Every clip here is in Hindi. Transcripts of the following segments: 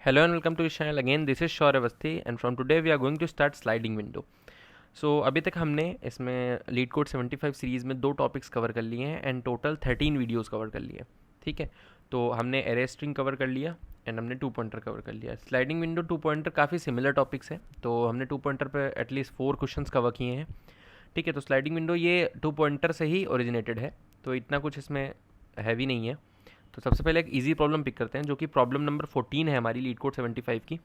Hello and welcome to this channel again. This is Shaurya Avasthi and from today we are going to start sliding window. अभी तक हमने इसमें लीड कोड 75 सीरीज़ में 2 टॉपिक्स कवर कर लिए हैं एंड टोटल 13 वीडियोस कवर कर लिए हैं. ठीक है, तो हमने एरे स्ट्रिंग कवर कर लिया एंड हमने 2 पॉइंटर कवर कर लिया. स्लाइडिंग विंडो 2 पॉइंटर काफ़ी सिमिलर टॉपिक्स है, तो हमने 2 पॉइंटर पे एटलीस्ट 4 क्वेश्चंस कवर किए हैं. ठीक है, तो स्लाइडिंग विंडो ये 2 पॉइंटर से ही ओरिजिनेटेड है, तो इतना कुछ इसमें हैवी नहीं है. तो सबसे पहले एक इजी प्रॉब्लम पिक करते हैं जो कि प्रॉब्लम नंबर 14 है हमारी लीड कोड 75 की.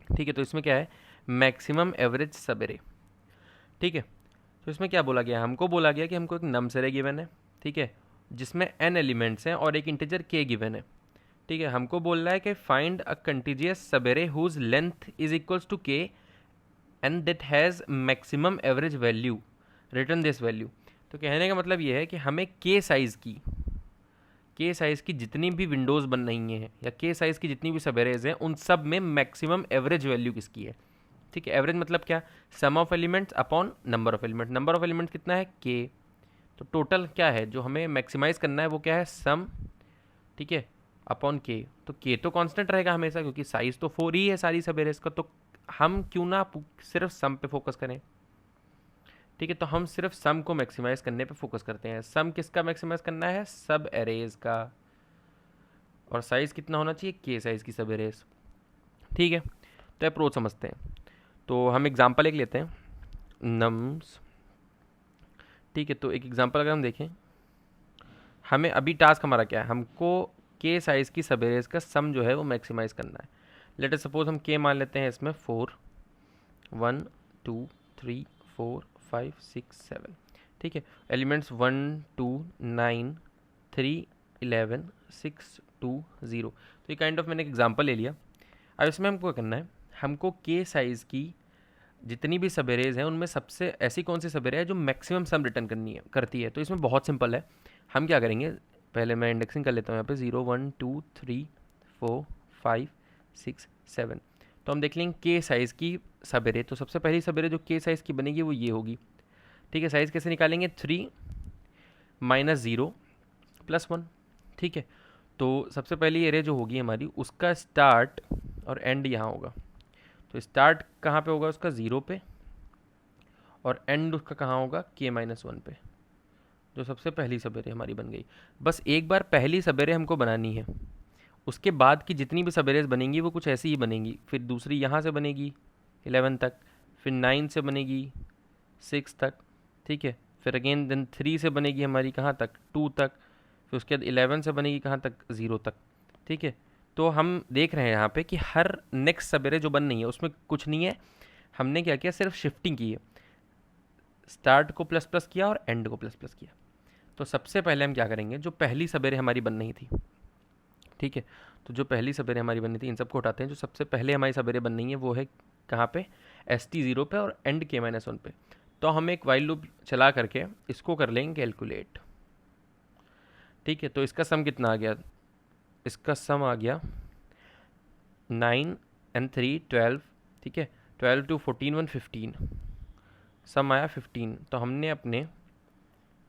ठीक है, तो इसमें क्या है, मैक्सिमम एवरेज सब एरे. ठीक है, तो इसमें क्या बोला गया, हमको बोला गया कि हमको एक नम्स एरे गिवन है. ठीक है, जिसमें n एलिमेंट्स हैं और एक इंटीजर k गिवन है. ठीक है, हमको बोल रहा है कि find a contiguous subarray whose length is equals to k and that has maximum average value, return this value. तो कहने का मतलब ये है कि हमें k साइज़ की जितनी भी विंडोज़ बन रही हैं या k साइज़ की जितनी भी सब एरेज हैं उन सब में मैक्सिमम एवरेज वैल्यू किसकी है. ठीक है, एवरेज मतलब क्या, sum of elements upon number of element. Number of elements कितना है, k. तो टोटल क्या है जो हमें मैक्सिमाइज़ करना है वो क्या है, सम. ठीक है, अपॉन k. तो k तो कांस्टेंट रहेगा हमेशा क्योंकि साइज़ तो 4 ही है सारी सब एरेज का. तो हम क्यों ना सिर्फ सम पे फोकस करें. ठीक है, तो हम सिर्फ सम को मैक्सिमाइज़ करने पे फोकस करते हैं. सम किसका मैक्सिमाइज़ करना है, सब एरेज का. और साइज़ कितना होना चाहिए, k साइज़ की सब एरेज. ठीक है, तो अप्रोच समझते हैं. तो हम एग्जांपल एक लेते हैं, नम्स. ठीक है, तो एक एग्जांपल अगर हम देखें, हमें अभी टास्क हमारा क्या है, हमको k साइज़ की सब एरेज का सम जो है वो मैक्सिमाइज़ करना है. लेट अस सपोज हम k मान लेते हैं इसमें 4, 1 2 3 4 5 6 7. ठीक है, एलिमेंट्स 1 2 9 3 11 6 2 0. तो ये काइंड ऑफ मैंने एक एग्जांपल ले लिया. अब इसमें हमको करना है, हमको k साइज़ की जितनी भी सब एरेज हैं उनमें सबसे ऐसी कौन सी सब एरे है जो मैक्सिमम सम रिटर्न करती है. तो इसमें बहुत सिंपल है. हम क्या करेंगे, पहले मैं इंडेक्सिंग कर लेता हूँ यहाँ पे 0 1 2 3 4 5 6 7. तो हम देख लेंगे k साइज़ की सब एरे. तो सबसे पहली सब एरे जो k साइज़ की बनेगी वो ये होगी. ठीक है, साइज़ कैसे निकालेंगे, 3 माइनस 0 प्लस 1. ठीक है, तो सबसे पहली एरे जो होगी हमारी उसका स्टार्ट और एंड यहाँ होगा. तो स्टार्ट कहाँ पे होगा उसका, 0 पे, और एंड उसका कहाँ होगा, k-1 पे. जो सबसे पहली सब एरे हमारी बन गई. बस एक बार पहली सब एरे हमको बनानी है, उसके बाद की जितनी भी सब एरेज बनेंगी वो कुछ ऐसी ही बनेंगी. फिर दूसरी यहाँ से बनेगी 11 तक, फिर 9 से बनेगी 6 तक. ठीक है, फिर अगेन देन 3 से बनेगी हमारी कहाँ तक, 2 तक. फिर उसके बाद 11 से बनेगी कहाँ तक, 0 तक. ठीक है, तो हम देख रहे हैं यहाँ पे कि हर नेक्स्ट सब एरे जो बन रही है उसमें कुछ नहीं है, हमने क्या किया, सिर्फ शिफ्टिंग की है. स्टार्ट को प्लस प्लस किया और एंड को प्लस प्लस किया. तो सबसे पहले हम क्या करेंगे, जो पहली सब एरे हमारी बन रही थी. ठीक है, तो जो पहली सब एरे हमारी बननी थी इन सबको उठाते हैं. जो सबसे पहले हमारी सब एरे बन रही है वो है कहाँ पे, ST0 पे और एंड k-1 पे. तो हम एक वाइल लूप चला करके इसको कर लेंगे कैलकुलेट. ठीक है, तो इसका सम कितना आ गया, इसका सम आ गया 9 and 3 12. ठीक है, 12 to 14 1 15, सम आया 15. तो हमने अपने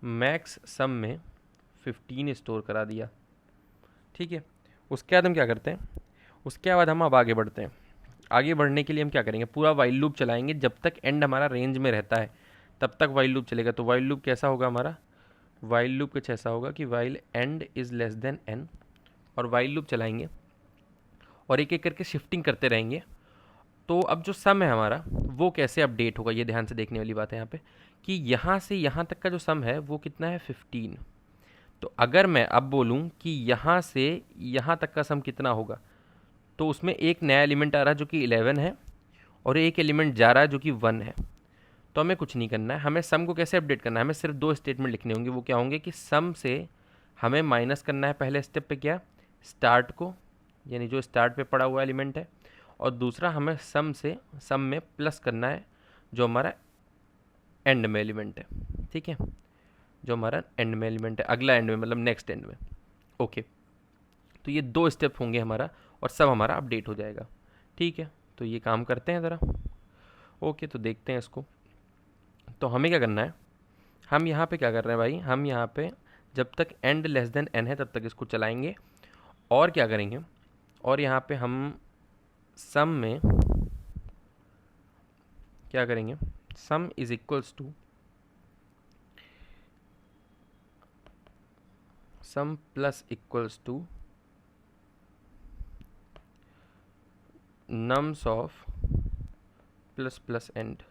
मैक्स सम में 15 स्टोर करा दिया. ठीक है, उसके बाद हम क्या करते हैं, उसके बाद हम अब आगे बढ़ते हैं. आगे बढ़ने के लिए हम क्या करेंगे, पूरा वाइल लूप चलाएंगे जब तक एंड हमारा रेंज में रहता है तब तक वाइल लूप चलेगा. तो वाइल लूप कैसा होगा हमारा, वाइल लूप कुछ ऐसा होगा कि while and is less than n, और वाइल लूप चलाएंगे और एक एक करके शिफ्टिंग करते रहेंगे. तो अब जो सम है हमारा वो कैसे अपडेट होगा, ये ध्यान से देखने वाली बात है यहाँ पे, कि यहाँ से यहाँ तक का जो सम है वो कितना है, 15. तो अगर मैं अब बोलूँ कि यहाँ से यहाँ तक का सम कितना होगा, तो उसमें एक नया एलिमेंट आ रहा है जो कि 11 है और एक एलिमेंट जा रहा है जो कि 1 है. तो हमें कुछ नहीं करना है, हमें सम को कैसे अपडेट करना है, हमें सिर्फ 2 स्टेटमेंट लिखने होंगे. वो क्या होंगे कि सम से हमें माइनस करना है पहले स्टेप पे क्या, स्टार्ट को, यानी जो स्टार्ट पे पड़ा हुआ एलिमेंट है, और दूसरा हमें सम से सम में प्लस करना है जो हमारा एंड में एलिमेंट है. ठीक है, जो हमारा एंड में एलिमेंट है, अगला एंड में मतलब नेक्स्ट एंड में. ओके, तो ये 2 स्टेप होंगे हमारा और सब हमारा अपडेट हो जाएगा. ठीक है, तो ये काम करते हैं ज़रा. ओके, तो देखते हैं इसको. तो हमें क्या करना है, हम यहाँ पे क्या कर रहे हैं भाई, हम यहाँ पे जब तक एंड लेस देन n है तब तक इसको चलाएंगे. और क्या करेंगे, और यहाँ पे हम सम में क्या करेंगे, sum is equals to sum plus equals to nums of plus plus end.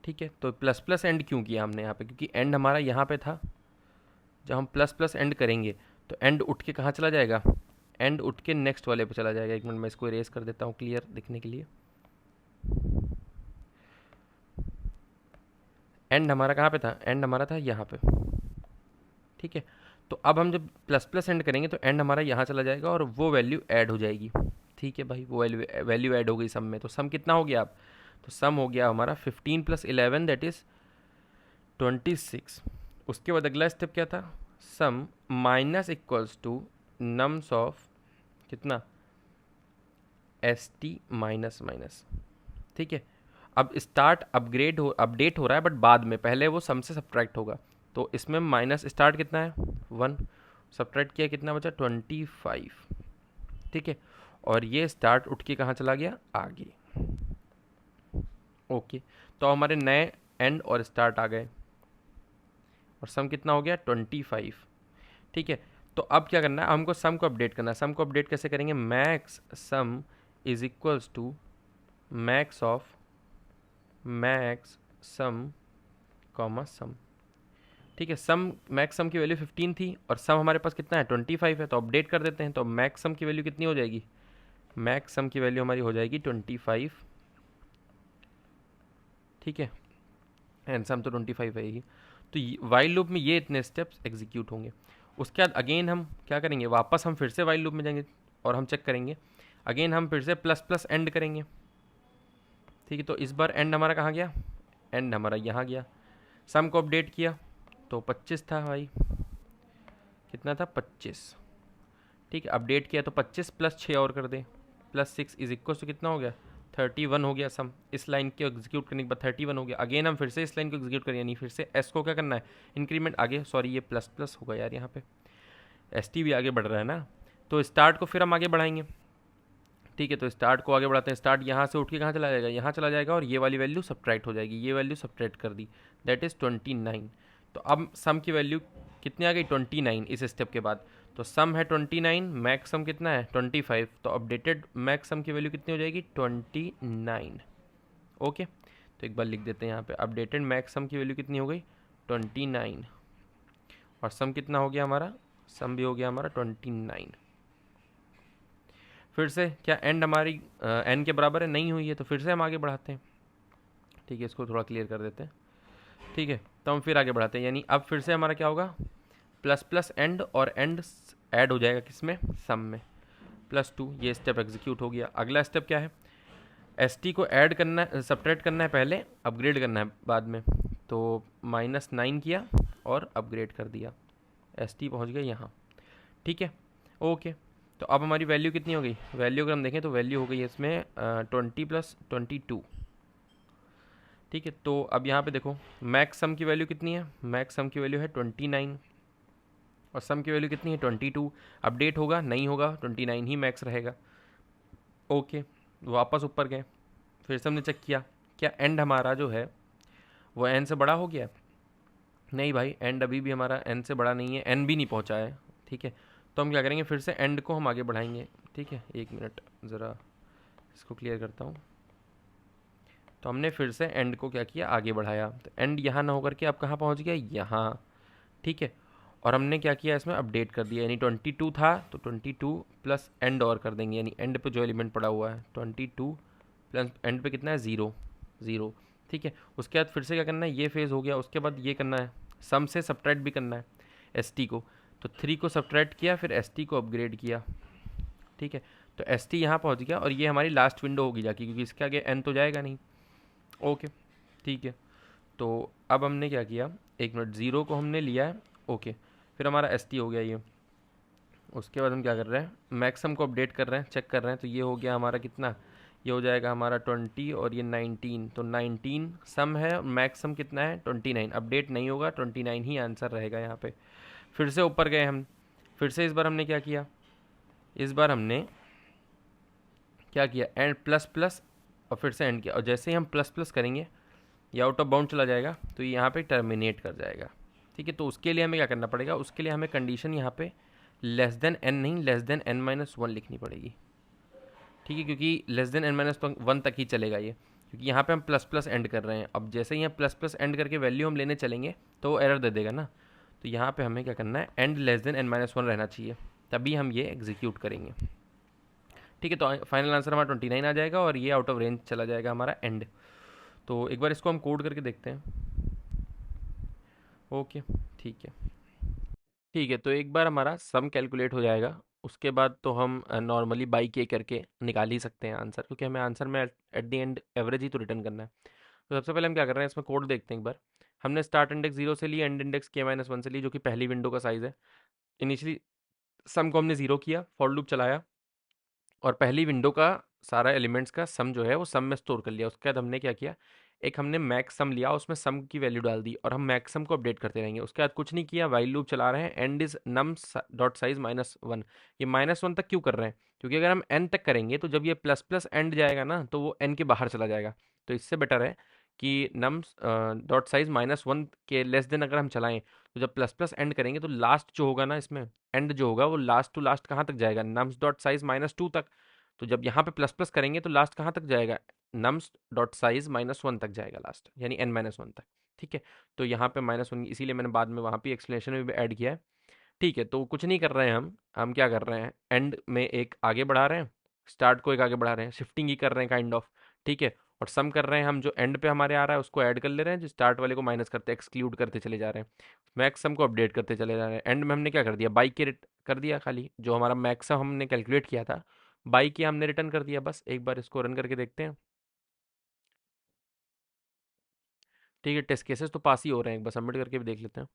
ठीक है, तो प्लस प्लस एंड क्यों किया हमने यहाँ पे, क्योंकि एंड हमारा यहाँ पे था। जब हम प्लस प्लस एंड करेंगे तो एंड उठ के कहाँ चला जाएगा, एंड उठ के नेक्स्ट वाले पे चला जाएगा। एक मिनट मैं इसको इरेज कर देता हूँ क्लियर दिखने के लिए। एंड हमारा कहाँ पे था, एंड हमारा था यहाँ पे। ठीक है, तो अब हम जब प्लस प्लस एंड करेंगे तो एंड हमारा यहाँ चला जाएगा और वो वैल्यू ऐड हो जाएगी। ठीक है भाई, वो वैल्यू ऐड हो गई सम में। तो सम कितना हो गया अब, तो सम हो गया हमारा 15 + 11 दैट इज़ 26। उसके बाद अगला स्टेप क्या था, sum minus equals to nums of कितना, एस टी माइनस माइनस। ठीक है, अब स्टार्ट अपडेट हो रहा है बट बाद में, पहले वो सम से सब्ट्रैक्ट होगा। तो इसमें माइनस स्टार्ट कितना है 1, सब्ट्रैक्ट किया कितना बचा 25। ठीक है, और ये स्टार्ट उठ के कहाँ चला गया, आगे। ओके, तो हमारे नए एंड और स्टार्ट आ गए और सम कितना हो गया 25। ठीक है, तो अब क्या करना है, हमको सम को अपडेट करना है। सम को अपडेट कैसे करेंगे, max sum is equals to max of max sum comma sum. ठीक है, सम मैक्स सम की वैल्यू 15 थी और सम हमारे पास कितना है 25 है, तो अपडेट कर देते हैं। तो मैक्स सम की वैल्यू कितनी हो जाएगी, मैक्स सम की वैल्यू हमारी हो जाएगी 25। ठीक है, एंड सम तो 25 है ही। तो वाइल लूप में ये इतने स्टेप्स एग्जीक्यूट होंगे। उसके बाद अगेन हम क्या करेंगे, वापस हम फिर से वाइल लूप में जाएंगे और हम चेक करेंगे। अगेन हम फिर से प्लस प्लस एंड करेंगे। ठीक है, तो इस बार एंड हमारा कहाँ गया, एंड हमारा यहाँ गया। सम को अपडेट किया तो 25 था भाई, कितना था 25। ठीक है, अपडेट किया तो 25 + 6 और कर दे, +6 इज इक्वल टू कितना हो गया 31 हो गया सम। इस लाइन को एग्जीक्यूट करने के बाद 31 हो गया। अगेन हम फिर से इस लाइन को एग्जीक्यूट करें, यानी फिर से एस को क्या करना है, इंक्रीमेंट आगे, सॉरी ये प्लस प्लस होगा यार, यहाँ पे एस टी भी आगे बढ़ रहा है ना। तो स्टार्ट को फिर हम आगे बढ़ाएंगे। ठीक है, तो स्टार्ट को आगे बढ़ाते हैं। स्टार्ट यहाँ से उठ के कहाँ चला जाएगा, यहाँ चला जाएगा और ये वाली वैल्यू सब्ट्रैक्ट हो जाएगी। ये वैल्यू सब्ट्रैक्ट कर दी, दैट इज़ 29। तो अब सम की वैल्यू कितनी आ गई 29 इस स्टेप के बाद। तो सम है 29, मैक्स सम कितना है 25। तो अपडेटेड मैक्स सम की वैल्यू कितनी हो जाएगी 29। ओके, तो एक बार लिख देते हैं यहाँ पे, अपडेटेड मैक्स सम की वैल्यू कितनी हो गई 29 और सम कितना हो गया हमारा, सम भी हो गया हमारा 29। फिर से क्या एंड हमारी एन के बराबर है, नहीं हुई है, तो फिर से हम आगे बढ़ाते हैं। ठीक है, इसको थोड़ा क्लियर कर देते हैं। ठीक है, तो हम फिर आगे बढ़ाते हैं, यानी अब फिर से हमारा क्या होगा, प्लस प्लस एंड और एंड ऐड हो जाएगा किसमें, सम में, +2। ये स्टेप एग्जीक्यूट हो गया। अगला स्टेप क्या है, एस टी को ऐड करना है, सब्ट्रैक्ट करना है पहले, अपग्रेड करना है बाद में। तो -9 किया और अपग्रेड कर दिया, एस टी पहुँच गया यहाँ। ठीक है, ओके, तो अब हमारी वैल्यू कितनी हो गई, वैल्यू अगर हम देखें तो वैल्यू हो गई है इसमें 20 + 22। ठीक है, तो अब यहाँ पे देखो मैक्स सम की वैल्यू कितनी है, मैक्स सम की वैल्यू है 29 और सम की वैल्यू कितनी है 22। अपडेट होगा नहीं होगा, 29 ही मैक्स रहेगा। ओके, वापस ऊपर गए, फिर से हमने चेक किया क्या एंड हमारा जो है वो एन से बड़ा हो गया, नहीं भाई एंड अभी भी हमारा एन से बड़ा नहीं है, एन भी नहीं पहुँचा है। ठीक है, तो हम क्या करेंगे, फिर से एंड को हम आगे बढ़ाएंगे। ठीक है, एक मिनट ज़रा इसको क्लियर करता हूँ। तो हमने फिर से एंड को क्या किया, आगे बढ़ाया। तो एंड यहाँ ना होकर के अब कहाँ पहुँच गया, यहाँ। ठीक है, और हमने क्या किया, इसमें अपडेट कर दिया, यानी 22 था तो 22 प्लस एंड और कर देंगे, यानी एंड पे जो एलिमेंट पड़ा हुआ है 22 प्लस एंड पे कितना है 0 0। ठीक है, उसके बाद फिर से क्या करना है, ये फेज़ हो गया। उसके बाद ये करना है, सम से सब्ट्रैक्ट भी करना है एस टी को। तो 3 को सब्ट्रैक्ट किया, फिर एस टी को अपग्रेड किया। ठीक है, तो एस टी यहाँ पहुँच गया और ये हमारी लास्ट विंडो होगी जाके, क्योंकि इसके आगे एन तो जाएगा नहीं। ओके, ठीक है, तो अब हमने क्या किया, एक मिनट, 0 को हमने लिया है। ओके, फिर हमारा एस टी हो गया ये। उसके बाद हम क्या कर रहे हैं, मैक्सम को अपडेट कर रहे हैं, चेक कर रहे हैं। तो ये हो गया हमारा कितना, ये हो जाएगा हमारा 20 और ये 19। तो 19 सम है, मैक्सम कितना है 29। अपडेट नहीं होगा, 29 ही आंसर रहेगा यहाँ पे। फिर से ऊपर गए हम, फिर से इस बार हमने क्या किया, इस बार हमने क्या किया, एंड प्लस प्लस और फिर से एंड किया, और जैसे ही हम प्लस प्लस करेंगे ये आउट ऑफ बाउंड चला जाएगा, तो ये यहाँ पे टर्मिनेट कर जाएगा। ठीक है, तो उसके लिए हमें क्या करना पड़ेगा, उसके लिए हमें कंडीशन यहाँ पे लेस देन एन नहीं, less than n minus one लिखनी पड़ेगी। ठीक है, क्योंकि less than n minus one तक ही चलेगा ये, क्योंकि यहाँ पे हम प्लस प्लस एंड कर रहे हैं। अब जैसे ही यहाँ प्लस प्लस एंड करके वैल्यू हम लेने चलेंगे तो वो एरर दे देगा ना। तो यहाँ पे हमें क्या करना है, end less than n minus one रहना चाहिए, तभी हम ये एग्जीक्यूट करेंगे। ठीक है, तो फाइनल आंसर हमारा 29 आ जाएगा और ये आउट ऑफ रेंज चला जाएगा हमारा एंड। तो एक बार इसको हम कोड करके देखते हैं। ओके, ठीक है। ठीक है, तो एक बार हमारा सम कैलकुलेट हो जाएगा, उसके बाद तो हम नॉर्मली बाई के करके निकाल ही सकते हैं आंसर, क्योंकि हमें आंसर में एट द एंड एवरेज ही तो रिटर्न करना है। तो सबसे पहले हम क्या कर रहे हैं, इसमें कोड देखते हैं एक बार। हमने स्टार्ट इंडेक्स जीरो से ली, एंड इंडेक्स के माइनस वन से ली, जो कि पहली विंडो का साइज़ है। इनिशियली सम को हमने जीरो किया, फॉर लूप चलाया, और पहली विंडो का सारा एलिमेंट्स का सम जो है वो सम में स्टोर कर लिया। उसके बाद हमने क्या किया, एक हमने मैक्स सम लिया, उसमें सम की वैल्यू डाल दी, और हम मैक्स सम को अपडेट करते रहेंगे। उसके बाद कुछ नहीं किया, वाइल लूप चला रहे हैं, end is num dot size minus one. ये माइनस वन तक क्यों कर रहे हैं, क्योंकि अगर हम एन तक करेंगे तो जब ये प्लस प्लस एंड जाएगा ना तो वो एन के बाहर चला जाएगा। तो इससे बेटर है कि num dot size minus one के लेस देन अगर हम चलाएं, तो जब प्लस प्लस एंड करेंगे तो लास्ट जो होगा ना इसमें, एंड जो होगा वो लास्ट टू लास्ट कहाँ तक जाएगा, nums dot size minus two तक। तो जब यहाँ पे प्लस प्लस करेंगे तो लास्ट कहाँ तक जाएगा, nums dot size minus one तक जाएगा लास्ट, यानी एन माइनस वन तक। ठीक है, तो यहाँ पे माइनस वन, इसीलिए मैंने बाद में वहाँ पे एक्सप्लेनेशन में भी ऐड किया है। ठीक है, तो कुछ नहीं कर रहे हैं हम क्या कर रहे हैं, एंड में एक आगे बढ़ा रहे हैं, स्टार्ट को एक आगे बढ़ा रहे हैं, शिफ्टिंग ही कर रहे हैं काइंड ऑफ। ठीक है, और सम कर रहे हैं हम, जो एंड पे हमारे आ रहा है उसको ऐड कर ले रहे हैं, जो स्टार्ट वाले को माइनस करते एक्सक्लूड करते चले जा रहे हैं, मैक्स सम को अपडेट करते चले जा रहे हैं। एंड में हमने क्या कर दिया, बाई के कर दिया, खाली जो हमारा मैक्स सम हमने कैलकुलेट किया था बाई के हमने रिटर्न कर दिया। बस एक बार इसको रन करके देखते हैं। ठीक है, टेस्ट केसेस तो पास ही हो रहे हैं, एक बार सबमिट करके भी देख लेते हैं।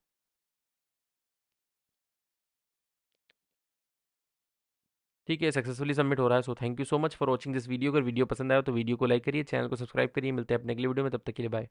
ठीक है, सक्सेसफुली सबमिट हो रहा है। So thank you so much for watching this video. अगर वीडियो पसंद आया तो वीडियो को लाइक करिए, चैनल को सब्सक्राइब करिए। मिलते हैं अपने अगले वीडियो में, तब तक के लिए बाय।